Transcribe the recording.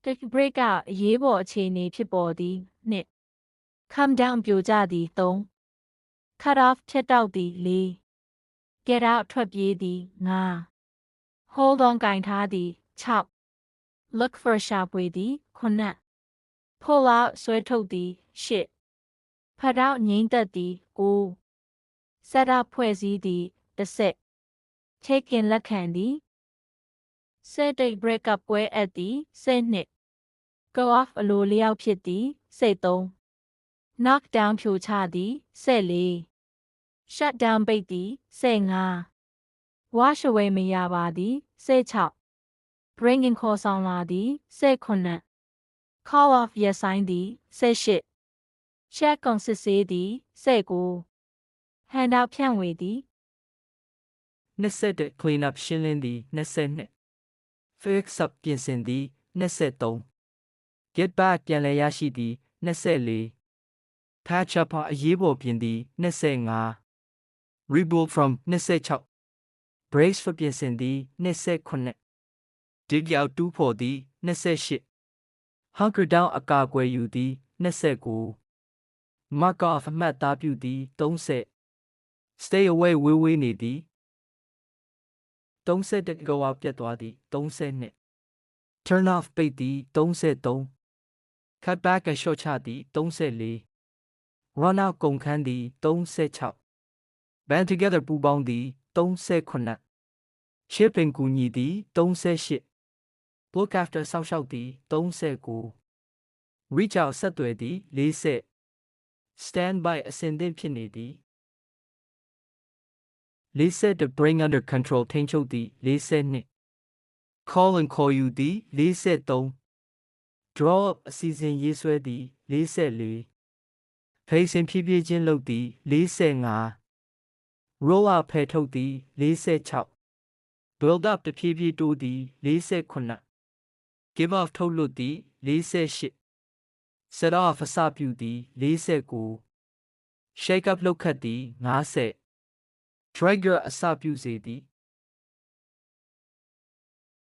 Take break out အရေးပေါ်အခြေအနေဖြစ်ပေါ်သည်နှစ် Come down ပြိုကျသည်3 Cut off ဖြတ်တောက်သည်4 Get out ထွက်ပြေးသည်5 Hold on ကင်ထားသည်6 Look for ရှာဖွေသည်9 Pull out ဆွဲထုတ်သည်8 Put out ငြိမ်းသက်သည်9 Set up ဖွဲ့စည်းသည်10 Take in လက်ခံသည် Set take break up ပွဲအပ်သည်12 Go off အလိုလျောက်ဖြစ်သည်13 Knock down ဖြိုချသည်14 Shut down ပိတ်သည်15 Wash away မရပါသည်16 Bring in ခေါ်ဆောင်လာသည်18 Call off ရပ်ဆိုင်းသည်18 Check on စစ်ဆေးသည်19 Hand out ဖြန့်ဝေသည်21 Clean up ရှင်းလင်းသည်22 Fix up ပြင်ဆင်သည်23 Get back ပြန်လည်ရရှိသည်24 Patch up အရေးပေါ်ပြင်သည်25 Rebuild from 26 Brace for ပြင်ဆင်သည်28 Dig out တူးဖော်သည်28 Hunker down အကာအကွယ်ယူသည်29 Mark off အမှတ်သားပြုသည်30 Stay away ဝေးဝေးနေသည်31 Go out ပြတ်သွားသည်32 Turn off ပိတ်သည်33 Cut back အလျှော့ချသည်34 Run out ကုန်ခန်းသည်36 Band together ပူးပေါင်းသည်38 Shipping ကူညီသည်38 Look after စောင့်ရှောက်သည်39 Reach out ဆက်သွယ်သည်40 Stand by အစဉ်သင့်ဖြစ်နေသည်40 To bring under control ထိန်းချုပ်သည်42 Call and call you သည်43 Draw up အစီအစဉ်ရေးဆွဲသည်44 Facing ဖြည်းဖြည်းချင်းလုပ်သည်45 Roll out ဖယ်ထုတ်သည်46 Build up တဖြည်းဖြည်းတိုးသည်48 Give off ထုတ်လွတ်သည်48 Set off အစပြုသည်49 Shake up လှုပ်ခတ်သည်50 Trigger အစပြုစေသည်